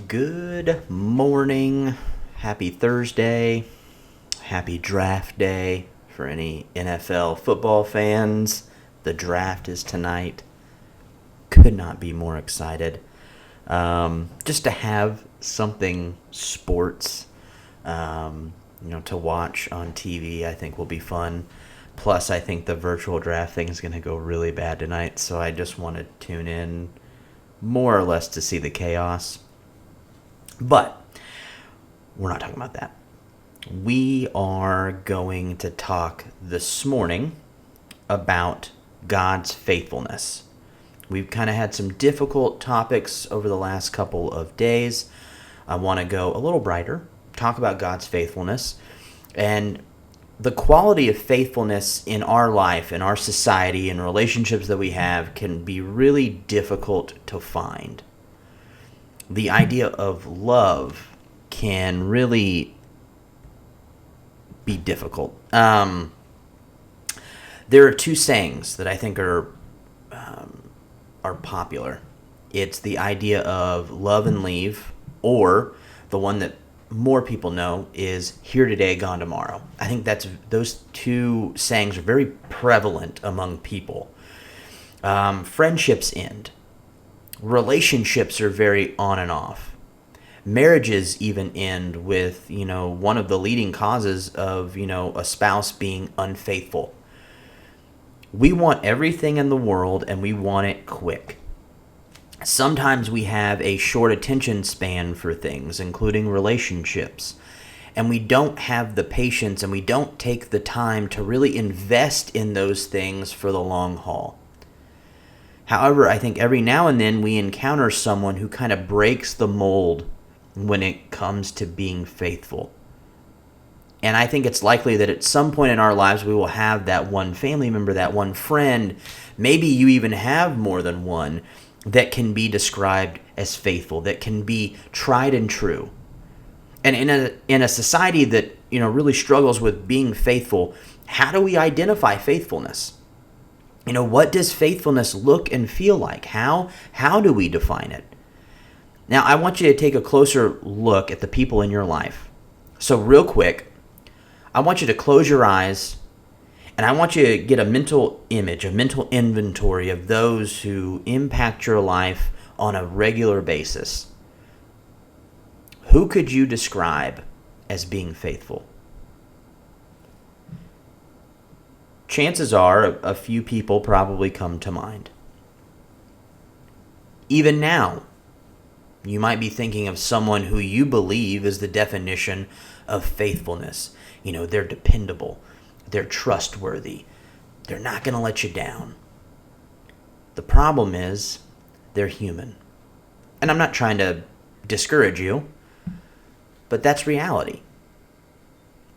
Good morning. Happy Thursday. Happy draft day for any NFL football fans. The draft is tonight. Could not be more excited. Just to have something sports, to watch on TV, I think will be fun. Plus, I think the virtual draft thing is going to go really bad tonight, so I just want to tune in more or less to see the chaos. But we're not talking about that. We are going to talk this morning about God's faithfulness. We've kind of had some difficult topics over the last couple of days. I want to go a little brighter, talk about God's faithfulness, and the quality of faithfulness in our life, in our society, and relationships that we have can be really difficult to find. The idea of love can really be difficult. There are two sayings that I think are popular. It's the idea of love and leave, or the one that more people know is here today, gone tomorrow. I think those two sayings are very prevalent among people. Friendships end. Relationships are very on and off. Marriages even end with, one of the leading causes of, a spouse being unfaithful. We want everything in the world and we want it quick. Sometimes we have a short attention span for things, including relationships, and we don't have the patience and we don't take the time to really invest in those things for the long haul. However, I think every now and then we encounter someone who kind of breaks the mold when it comes to being faithful. And I think it's likely that at some point in our lives we will have that one family member, that one friend, maybe you even have more than one, that can be described as faithful, that can be tried and true. And in a society that, really struggles with being faithful, how do we identify faithfulness? What does faithfulness look and feel like? How do we define it? Now, I want you to take a closer look at the people in your life. So real quick, I want you to close your eyes, and I want you to get a mental image, a mental inventory of those who impact your life on a regular basis. Who could you describe as being faithful? Chances are a few people probably come to mind. Even now, you might be thinking of someone who you believe is the definition of faithfulness. They're dependable. They're trustworthy. They're not going to let you down. The problem is they're human. And I'm not trying to discourage you, but that's reality.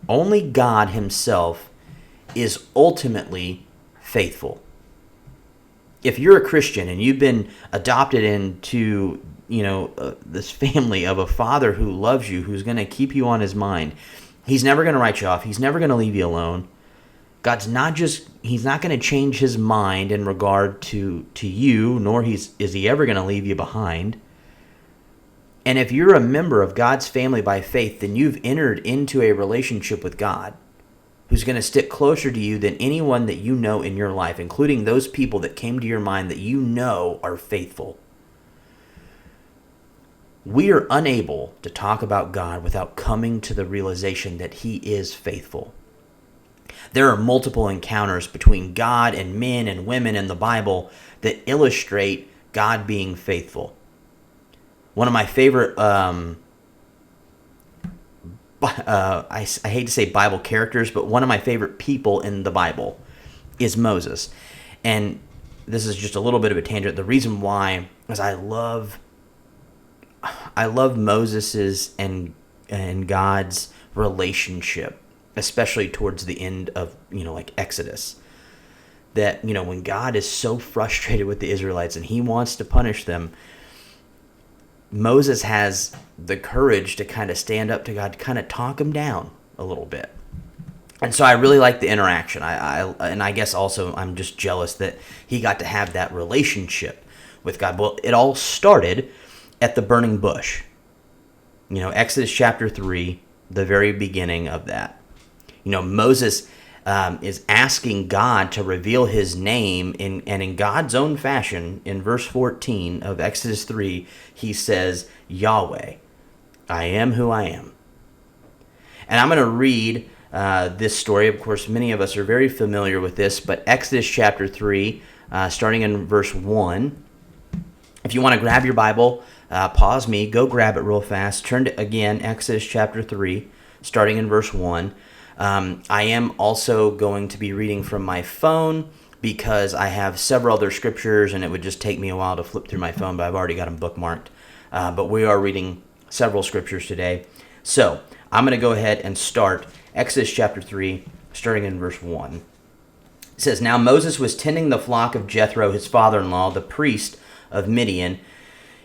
Only God Himself is ultimately faithful. If you're a Christian and you've been adopted into, this family of a Father who loves you, who's going to keep you on His mind, He's never going to write you off. He's never going to leave you alone. He's not going to change His mind in regard to you, nor is He ever going to leave you behind. And if you're a member of God's family by faith, then you've entered into a relationship with God, who's going to stick closer to you than anyone that you know in your life, including those people that came to your mind that you know are faithful. We are unable to talk about God without coming to the realization that He is faithful. There are multiple encounters between God and men and women in the Bible that illustrate God being faithful. One of my favorite, I hate to say Bible characters, but one of my favorite people in the Bible is Moses. And this is just a little bit of a tangent. The reason why is I love Moses's and God's relationship, especially towards the end of, Exodus. That, when God is so frustrated with the Israelites and He wants to punish them, Moses has the courage to kind of stand up to God, to kind of talk Him down a little bit. And so I really like the interaction. I guess also I'm just jealous that he got to have that relationship with God. Well, it all started at the burning bush. Exodus chapter 3, the very beginning of that. Moses is asking God to reveal his name, and in God's own fashion. In verse 14 of Exodus 3, he says, Yahweh, I am who I am. And I'm going to read this story. Of course, many of us are very familiar with this, but Exodus chapter 3, starting in verse 1. If you want to grab your Bible, pause me, go grab it real fast. Turn to, again, Exodus chapter 3, starting in verse 1. I am also going to be reading from my phone because I have several other scriptures, and it would just take me a while to flip through my phone, but I've already got them bookmarked. But we are reading several scriptures today. So I'm going to go ahead and start Exodus chapter 3, starting in verse 1. It says, Now Moses was tending the flock of Jethro, his father-in-law, the priest of Midian,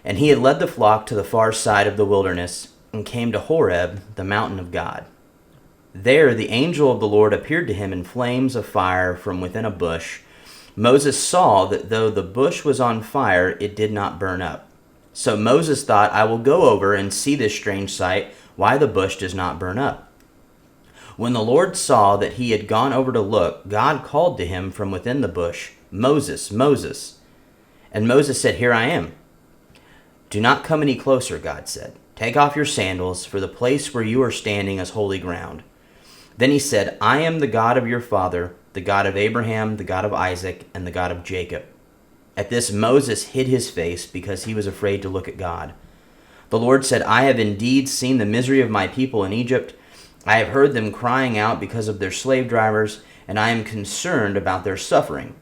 and he had led the flock to the far side of the wilderness and came to Horeb, the mountain of God. There the angel of the Lord appeared to him in flames of fire from within a bush. Moses saw that though the bush was on fire, it did not burn up. So Moses thought, I will go over and see this strange sight, why the bush does not burn up. When the Lord saw that he had gone over to look, God called to him from within the bush, Moses, Moses. And Moses said, Here I am. Do not come any closer, God said. Take off your sandals, for the place where you are standing is holy ground. Then he said, I am the God of your father, the God of Abraham, the God of Isaac, and the God of Jacob. At this Moses hid his face because he was afraid to look at God. The Lord said, I have indeed seen the misery of my people in Egypt. I have heard them crying out because of their slave drivers, and I am concerned about their suffering.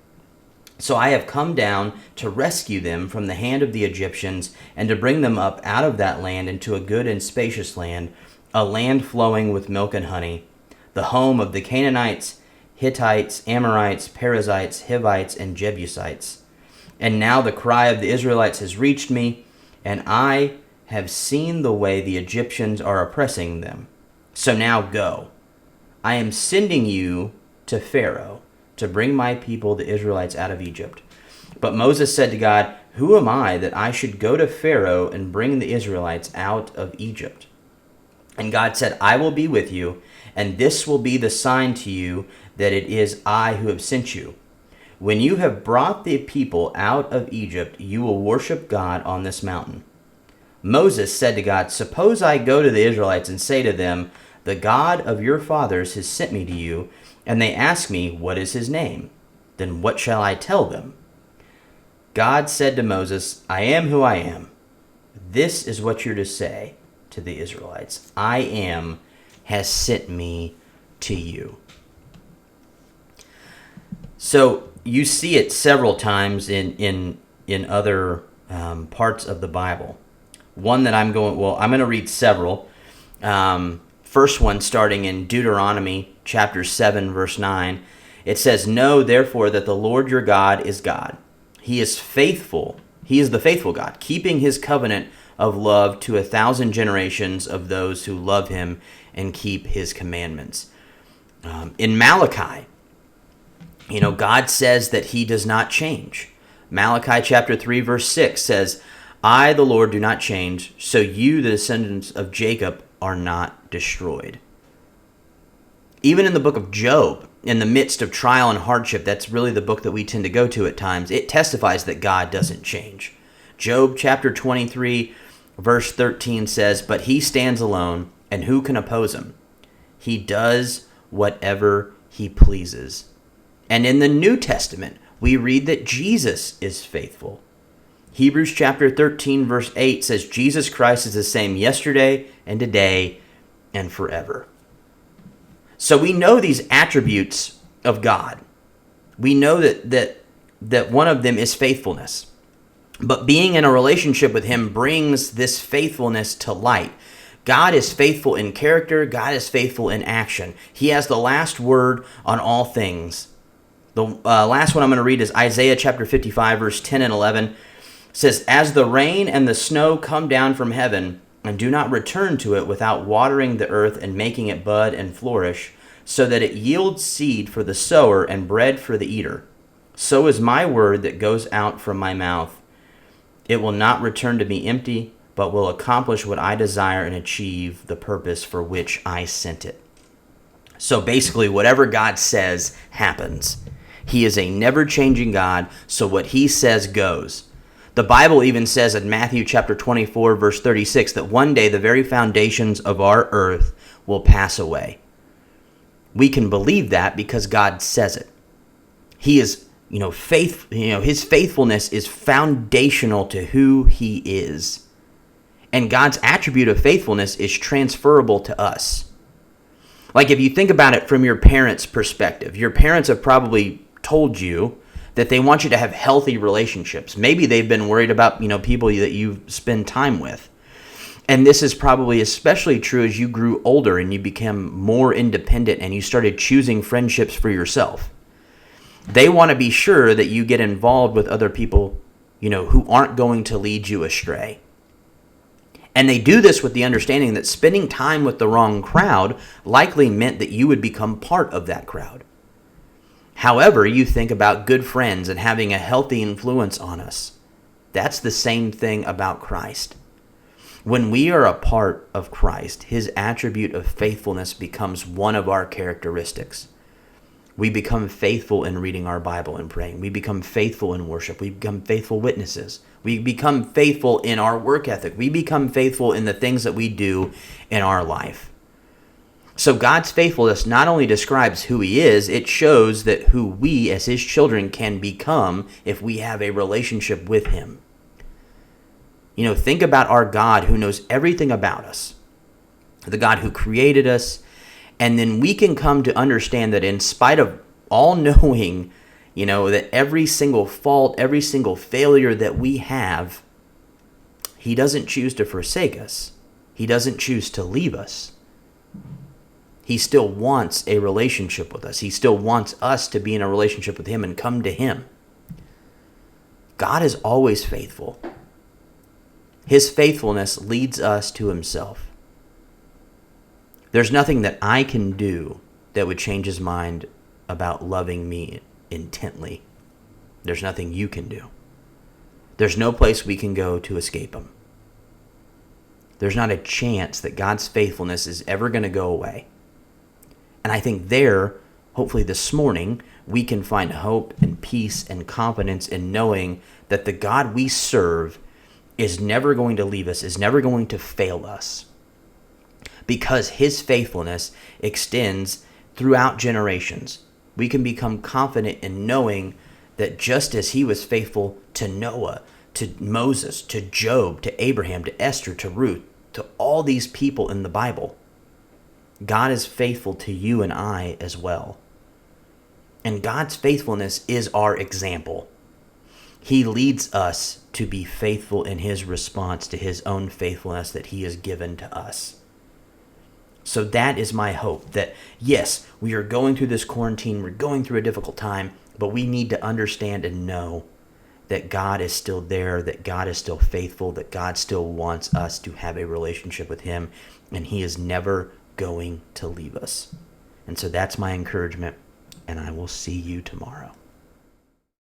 So I have come down to rescue them from the hand of the Egyptians and to bring them up out of that land into a good and spacious land, a land flowing with milk and honey, the home of the Canaanites, Hittites, Amorites, Perizzites, Hivites, and Jebusites. And now the cry of the Israelites has reached me, and I have seen the way the Egyptians are oppressing them. So now go. I am sending you to Pharaoh to bring my people, the Israelites, out of Egypt. But Moses said to God, Who am I that I should go to Pharaoh and bring the Israelites out of Egypt? And God said, I will be with you, and this will be the sign to you that it is I who have sent you. When you have brought the people out of Egypt, you will worship God on this mountain. Moses said to God, Suppose I go to the Israelites and say to them, The God of your fathers has sent me to you, and they ask me, What is his name? Then what shall I tell them? God said to Moses, I am who I am. This is what you're to say to the Israelites. I am has sent me to you. So you see it several times in other parts of the Bible. One that I'm going to read several. First one starting in Deuteronomy chapter 7, verse 9. It says, Know therefore that the Lord your God is God. He is faithful. He is the faithful God, keeping his covenant of love to 1,000 generations of those who love him and keep his commandments. In Malachi, God says that he does not change. Malachi chapter 3, verse 6 says, I, the Lord, do not change, so you, the descendants of Jacob, are not destroyed. Even in the book of Job, in the midst of trial and hardship, that's really the book that we tend to go to at times, it testifies that God doesn't change. Job chapter 23, verse 13 says, But he stands alone, and who can oppose him? He does whatever he pleases. And in the New Testament, we read that Jesus is faithful. Hebrews chapter 13, verse 8 says, Jesus Christ is the same yesterday and today and forever. So we know these attributes of God. We know that one of them is faithfulness. But being in a relationship with him brings this faithfulness to light. God is faithful in character. God is faithful in action. He has the last word on all things. The last one I'm going to read is Isaiah chapter 55, verse 10 and 11. It says, As the rain and the snow come down from heaven, and do not return to it without watering the earth and making it bud and flourish, so that it yields seed for the sower and bread for the eater. So is my word that goes out from my mouth. It will not return to me empty, but will accomplish what I desire and achieve the purpose for which I sent it. So basically, whatever God says happens. He is a never-changing God, so what he says goes. The Bible even says in Matthew chapter 24, verse 36, that one day the very foundations of our earth will pass away. We can believe that because God says it. He is, his faithfulness is foundational to who he is. And God's attribute of faithfulness is transferable to us. Like if you think about it from your parents' perspective, your parents have probably told you that they want you to have healthy relationships. Maybe they've been worried about, people that you spend time with. And this is probably especially true as you grew older and you became more independent and you started choosing friendships for yourself. They want to be sure that you get involved with other people, who aren't going to lead you astray. And they do this with the understanding that spending time with the wrong crowd likely meant that you would become part of that crowd. However, you think about good friends and having a healthy influence on us. That's the same thing about Christ. When we are a part of Christ, his attribute of faithfulness becomes one of our characteristics. We become faithful in reading our Bible and praying. We become faithful in worship. We become faithful witnesses. We become faithful in our work ethic. We become faithful in the things that we do in our life. So God's faithfulness not only describes who he is, it shows that who we as his children can become if we have a relationship with him. Think about our God who knows everything about us, the God who created us, and then we can come to understand that in spite of all knowing, that every single fault, every single failure that we have, he doesn't choose to forsake us. He doesn't choose to leave us. He still wants a relationship with us. He still wants us to be in a relationship with him and come to him. God is always faithful. His faithfulness leads us to himself. There's nothing that I can do that would change his mind about loving me intently. There's nothing you can do. There's no place we can go to escape him. There's not a chance that God's faithfulness is ever going to go away. And I think hopefully this morning, we can find hope and peace and confidence in knowing that the God we serve is never going to leave us, is never going to fail us. Because his faithfulness extends throughout generations. We can become confident in knowing that just as he was faithful to Noah, to Moses, to Job, to Abraham, to Esther, to Ruth, to all these people in the Bible, God is faithful to you and I as well. And God's faithfulness is our example. He leads us to be faithful in his response to his own faithfulness that he has given to us. So that is my hope, that yes, we are going through this quarantine, we're going through a difficult time, but we need to understand and know that God is still there, that God is still faithful, that God still wants us to have a relationship with him, and he is never going to leave us. And so that's my encouragement, and I will see you tomorrow.